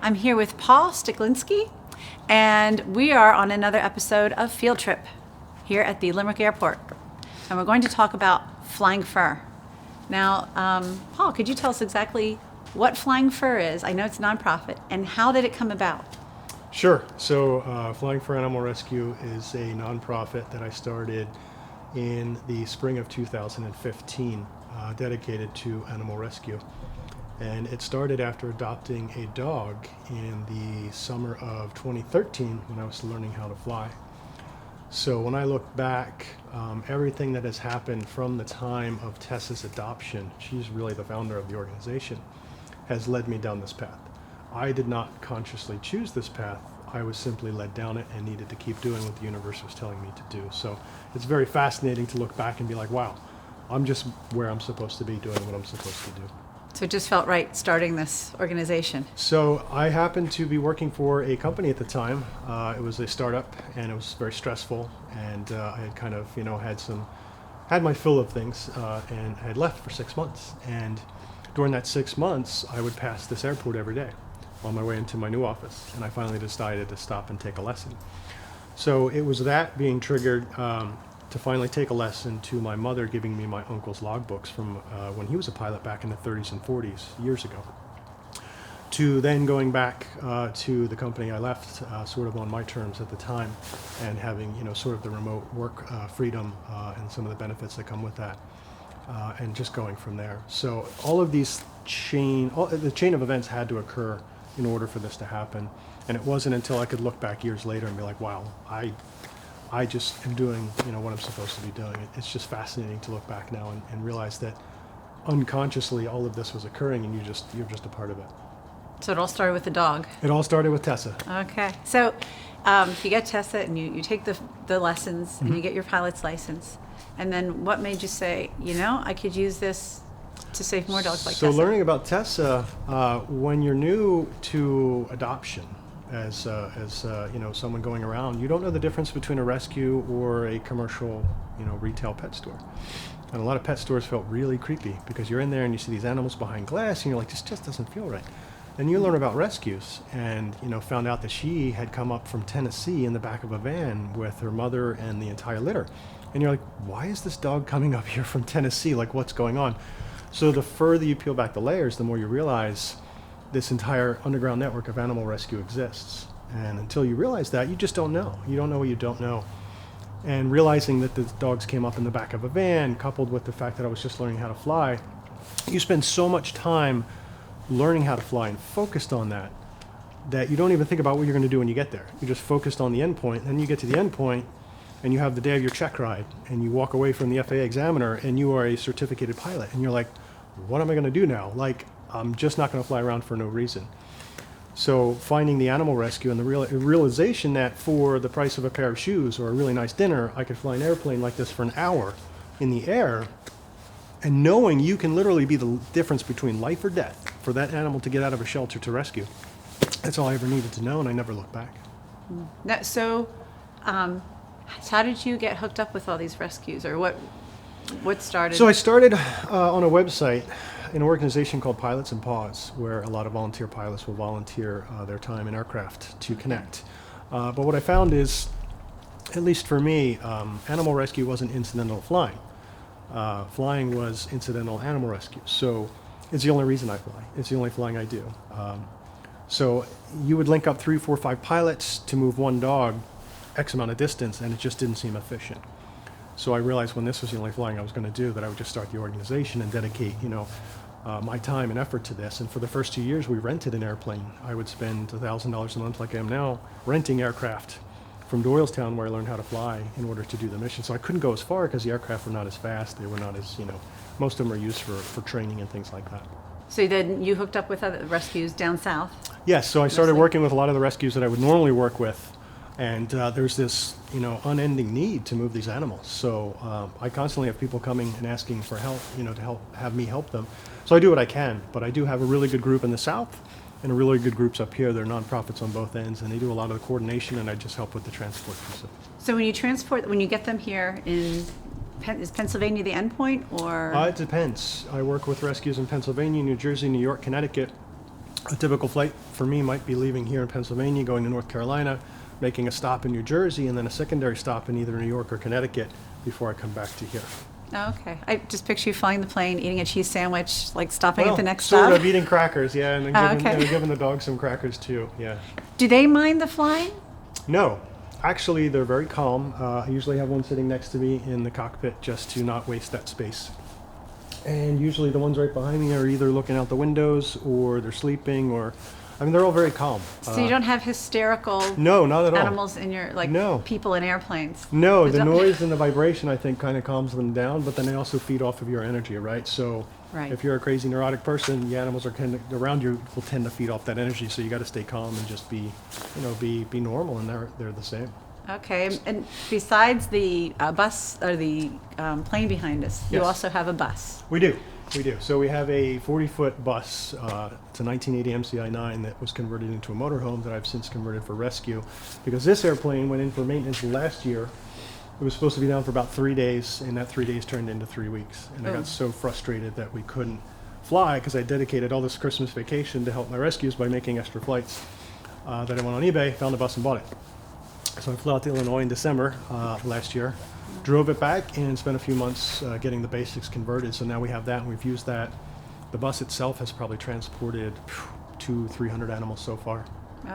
I'm here with Paul Stiklinski, and we are on another episode of Field Trip here at the Limerick Airport. And we're going to talk about Flying Fur. Now, Paul, could you tell us exactly what Flying Fur is? I know it's a nonprofit, and how did it come about? Sure. So Flying Fur Animal Rescue is a nonprofit that I started in the spring of 2015, dedicated to animal rescue. And it started after adopting a dog in the summer of 2013 when I was learning how to fly. So when I look back, everything that has happened from the time of Tessa's adoption, she's really the founder of the organization, has led me down this path. I did not consciously choose this path. I was simply led down it and needed to keep doing what the universe was telling me to do. So it's very fascinating to look back and be like, wow, I'm just where I'm supposed to be doing what I'm supposed to do. So it just felt right starting this organization. So I happened to be working for a company at the time. It was a startup and it was very stressful. And I had kind of, had my fill of things and I had left for 6 months. And during that 6 months, I would pass this airport every day on my way into my new office, and I finally decided to stop and take a lesson. So it was that being triggered to finally take a lesson to my mother giving me my uncle's logbooks from when he was a pilot back in the 30s and 40s, years ago, to then going back to the company I left sort of on my terms at the time and having, sort of the remote work freedom and some of the benefits that come with that. And just going from there. So all of these the chain of events had to occur in order for this to happen. And it wasn't until I could look back years later and be like, wow, I just am doing, what I'm supposed to be doing. It's just fascinating to look back now and realize that unconsciously all of this was occurring and you're just a part of it. So it all started with the dog. It all started with Tessa. Okay. So you get Tessa and you take the lessons and you get your pilot's license. And then what made you say, I could use this to save more dogs like Tessa? So learning about Tessa, when you're new to adoption, as someone going around, you don't know the difference between a rescue or a commercial, retail pet store. And a lot of pet stores felt really creepy because you're in there and you see these animals behind glass and you're like, this just doesn't feel right. Then you learn about rescues and, found out that she had come up from Tennessee in the back of a van with her mother and the entire litter. And you're like, why is this dog coming up here from Tennessee? Like, what's going on? So the further you peel back the layers, the more you realize this entire underground network of animal rescue exists. And until you realize that, you just don't know. You don't know what you don't know. And realizing that the dogs came up in the back of a van, coupled with the fact that I was just learning how to fly, you spend so much time learning how to fly and focused on that you don't even think about what you're going to do when you get there. You're just focused on the end point. And then you get to the end point, and you have the day of your check ride, and you walk away from the FAA examiner, and you are a certificated pilot. And you're like, what am I going to do now? Like, I'm just not going to fly around for no reason. So finding the animal rescue and the realization that for the price of a pair of shoes or a really nice dinner, I could fly an airplane like this for an hour in the air, and knowing you can literally be the difference between life or death for that animal to get out of a shelter to rescue. That's all I ever needed to know, and I never looked back. So how did you get hooked up with all these rescues, or what started? So I started on a website, an organization called Pilots and Paws, where a lot of volunteer pilots will volunteer their time in aircraft to connect. But what I found is, at least for me, animal rescue wasn't incidental flying. Flying was incidental animal rescue. So it's the only reason I fly. It's the only flying I do. So you would link up 3, 4, 5 pilots to move one dog X amount of distance, and it just didn't seem efficient. So I realized when this was the only flying I was going to do that I would just start the organization and dedicate, my time and effort to this. And for the first 2 years, we rented an airplane. I would spend $1,000 a month, like I am now, renting aircraft from Doylestown, where I learned how to fly, in order to do the mission. So I couldn't go as far because the aircraft were not as fast. They were not as, most of them are used for training and things like that. So then you hooked up with other rescues down south? Yes, so I started working with a lot of the rescues that I would normally work with. And there's this, unending need to move these animals. So I constantly have people coming and asking for help, to have me help them. So I do what I can, but I do have a really good group in the south and a really good groups up here. They're nonprofits on both ends, and they do a lot of the coordination, and I just help with the transport piece of it. So when you get them here is Pennsylvania the endpoint, or? It depends. I work with rescues in Pennsylvania, New Jersey, New York, Connecticut, A typical flight for me might be leaving here in Pennsylvania, going to North Carolina, making a stop in New Jersey, and then a secondary stop in either New York or Connecticut before I come back to here. Oh, okay. I just picture you flying the plane, eating a cheese sandwich, like stopping at the next sort stop. of eating crackers, yeah, and then Oh, giving, okay. giving the dog some crackers too, yeah. Do they mind the flying? No, actually, they're very calm. I usually have one sitting next to me in the cockpit just to not waste that space. And usually the ones right behind me are either looking out the windows or they're sleeping or, I mean, they're all very calm. So you don't have hysterical No, not at all. animals in your, like No. people in airplanes? No, the Don't- noise and the vibration, I think, kind of calms them down, but then they also feed off of your energy, right? So Right. if you're a crazy neurotic person, the animals are kind of around you will tend to feed off that energy. So you got to stay calm and just be, be normal, and they're the same. Okay, and besides the bus or the plane behind us, you Yes. also have a bus. We do. So we have a 40-foot bus. It's a 1980 MCI-9 that was converted into a motorhome that I've since converted for rescue. Because this airplane went in for maintenance last year. It was supposed to be down for about 3 days, and that 3 days turned into 3 weeks. And I Oh. got so frustrated that we couldn't fly because I dedicated all this Christmas vacation to help my rescues by making extra flights that I went on eBay, found a bus and bought it. So I flew out to Illinois in December last year, drove it back, and spent a few months getting the basics converted. So now we have that, and we've used that. The bus itself has probably transported 200-300 animals so far.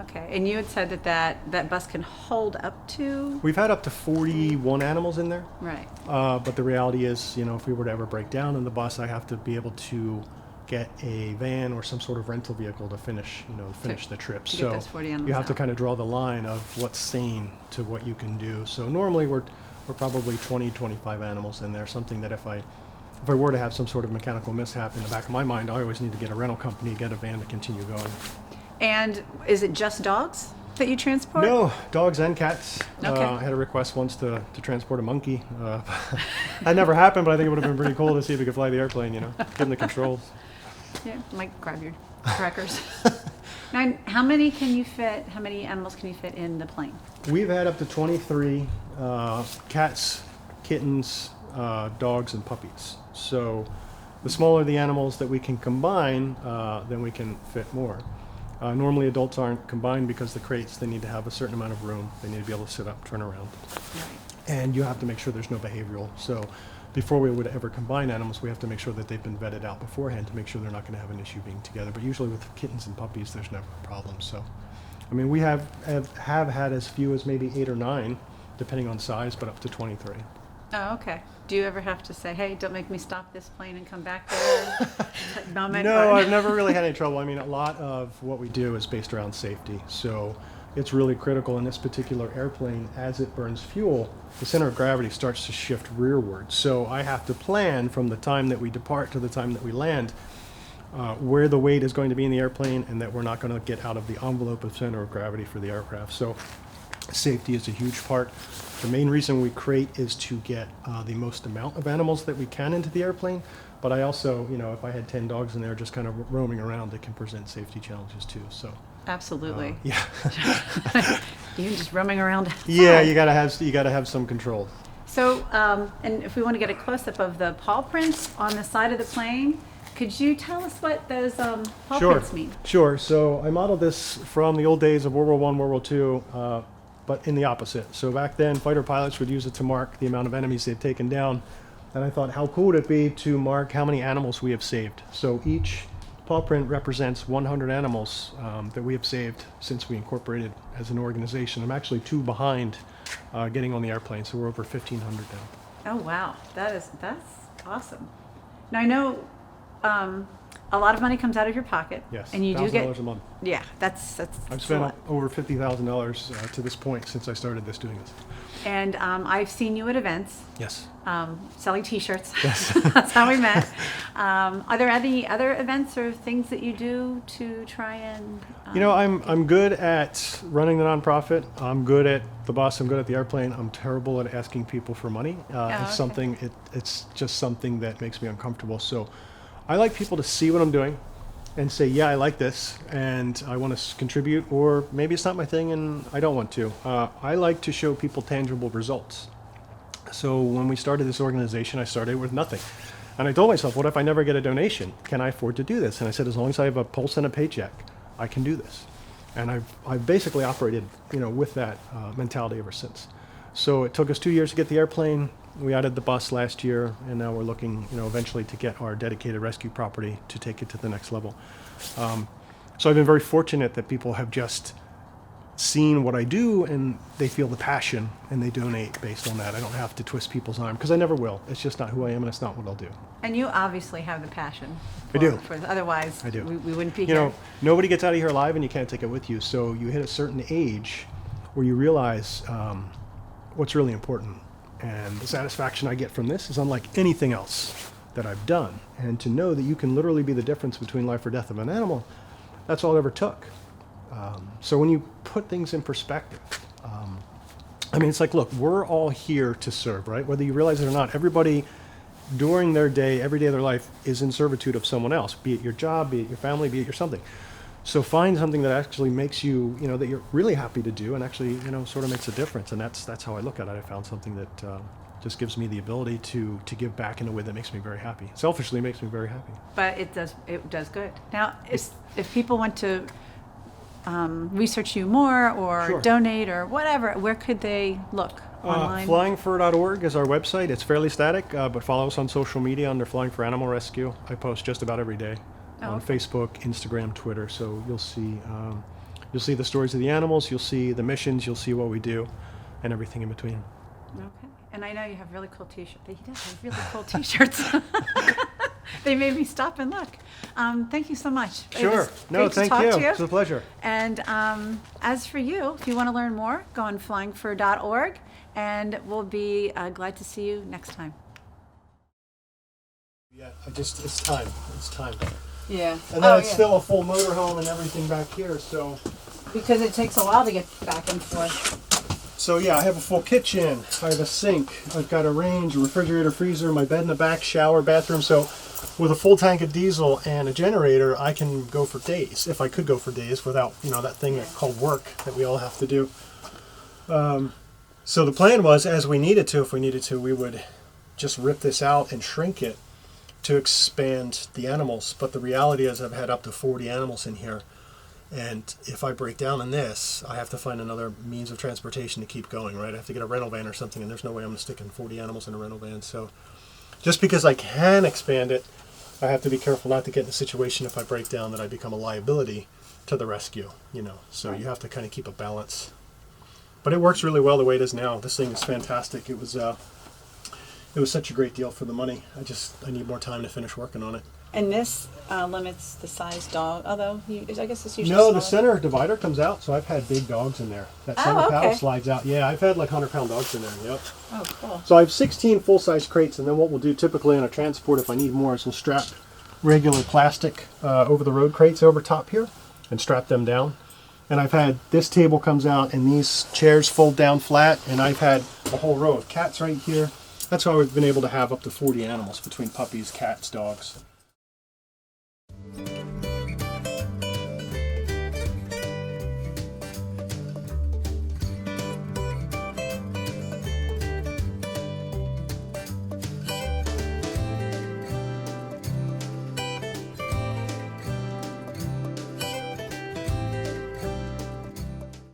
Okay, and you had said that bus can hold up to? We've had up to 41 animals in there, Right. but the reality is, if we were to ever break down in the bus, I have to be able to get a van or some sort of rental vehicle to finish the trip. to get So those 40 animals you have to out. kind of draw the line of what's sane to what you can do. So normally we're probably 20-25 animals in there, something that if I were to have some sort of mechanical mishap in the back of my mind, I always need to get a rental company, get a van to continue going. And is it just dogs that you transport? No, dogs and cats. Okay. I had a request once to transport a monkey. That never happened, but I think it would have been pretty cool to see if we could fly the airplane, give them the controls. Yeah, might grab your crackers. Now, how many animals can you fit in the plane? We've had up to 23 cats, kittens, dogs, and puppies. So the smaller the animals that we can combine, then we can fit more. Normally adults aren't combined because the crates, they need to have a certain amount of room. They need to be able to sit up, turn around. Right. And you have to make sure there's no behavioral. So before we would ever combine animals, we have to make sure that they've been vetted out beforehand to make sure they're not going to have an issue being together. But usually with kittens and puppies, there's never a problem. So, I mean, we have had as few as maybe 8 or 9, depending on size, but up to 23. Oh, okay. Do you ever have to say, hey, don't make me stop this plane and come back there? That moment, No, or- I've never really had any trouble. I mean, a lot of what we do is based around safety. So it's really critical in this particular airplane. As it burns fuel, the center of gravity starts to shift rearward. So I have to plan from the time that we depart to the time that we land where the weight is going to be in the airplane and that we're not going to get out of the envelope of center of gravity for the aircraft. So safety is a huge part. The main reason we crate is to get the most amount of animals that we can into the airplane. But I also, if I had 10 dogs in there just kind of roaming around, it can present safety challenges too. So Absolutely. yeah, Even just roaming around. yeah, outside. you gotta have some control. So, and if we want to get a close-up of the paw prints on the side of the plane, could you tell us what those paw prints mean? Sure. So I modeled this from the old days of World War I, World War II, but in the opposite. So back then, fighter pilots would use it to mark the amount of enemies they've taken down. And I thought, how cool would it be to mark how many animals we have saved? So each paw print represents 100 animals that we have saved since we incorporated as an organization. I'm actually 2 behind getting on the airplane, so we're over 1,500 now. Oh wow, that's awesome. Now I know a lot of money comes out of your pocket. Yes, And you do get $1,000 a month. yeah, that's I've a spent lot. over $50,000 to this point since I started doing this. And I've seen you at events Yes. selling T-shirts. That's how we met. Are there any other events or things that you do to try and? I'm good at running the nonprofit. I'm good at the bus. I'm good at the airplane. I'm terrible at asking people for money. It's okay. It's just something that makes me uncomfortable. So I like people to see what I'm doing and say, yeah, I like this and I want to contribute, or maybe it's not my thing and I don't want to. I like to show people tangible results. So when we started this organization, I started with nothing. And I told myself, what if I never get a donation? Can I afford to do this? And I said, as long as I have a pulse and a paycheck, I can do this. And I've basically operated, with that mentality ever since. So it took us 2 years to get the airplane. We added the bus last year, and now we're looking, eventually to get our dedicated rescue property to take it to the next level. So I've been very fortunate that people have just seen what I do, and they feel the passion, and they donate based on that. I don't have to twist people's arm, because I never will. It's just not who I am, and it's not what I'll do. And you obviously have the passion. I do. Otherwise, I do. We wouldn't be here. Nobody gets out of here alive, and you can't take it with you. So you hit a certain age where you realize what's really important. And the satisfaction I get from this is unlike anything else that I've done. And to know that you can literally be the difference between life or death of an animal, that's all it ever took. So when you put things in perspective, it's like, look, we're all here to serve, right? Whether you realize it or not, everybody during their day, every day of their life is in servitude of someone else, be it your job, be it your family, be it your something. So find something that actually makes you, that you're really happy to do, and actually, sort of makes a difference. And that's how I look at it. I found something that just gives me the ability to give back in a way that makes me very happy. Selfishly, makes me very happy. But it does good. Now, if people want to research you more or Sure. donate or whatever, where could they look online? Flyingfur.org is our website. It's fairly static, but follow us on social media under Flying for Animal Rescue. I post just about every day on okay. Facebook, Instagram, Twitter. So you'll see the stories of the animals, you'll see the missions, you'll see what we do, and everything in between. Okay. And I know you have really cool T-shirts. He does have really cool T-shirts. They made me stop and look. Thank you so much. It Sure. was No, great to thank talk you. to you. It's a pleasure. And as for you, if you want to learn more, go on flyingfur.org, and we'll be glad to see you next time. Yeah, it's time. It's time. Yeah. And then it's still a full motorhome and everything back here, so. Because it takes a while to get back and forth. So yeah, I have a full kitchen. I have a sink. I've got a range, a refrigerator, freezer, my bed in the back, shower, bathroom. So with a full tank of diesel and a generator, I can go for days, if I could go for days without, that thing called work that we all have to do. So the plan was, if we needed to, we would just rip this out and shrink it to expand the animals. But the reality is I've had up to 40 animals in here. And if I break down in this, I have to find another means of transportation to keep going, right? I have to get a rental van or something, and there's no way I'm sticking 40 animals in a rental van. So just because I can expand it, I have to be careful not to get in a situation if I break down that I become a liability to the rescue, So you have to kind of keep a balance. But it works really well the way it is now. This thing is fantastic. It was such a great deal for the money. I need more time to finish working on it. And this limits the size dog, although I guess it's usually No, the smaller. center divider comes out, so I've had big dogs in there. That Oh, center okay. paddle slides out. Yeah, I've had like 100-pound dogs in there, yep. Oh, cool. So I have 16 full-size crates, and then what we'll do typically on a transport, if I need more, is we'll strap regular plastic over-the-road crates over top here and strap them down. And I've had, this table comes out, and these chairs fold down flat, and I've had a whole row of cats right here. That's why we've been able to have up to 40 animals between puppies, cats, dogs.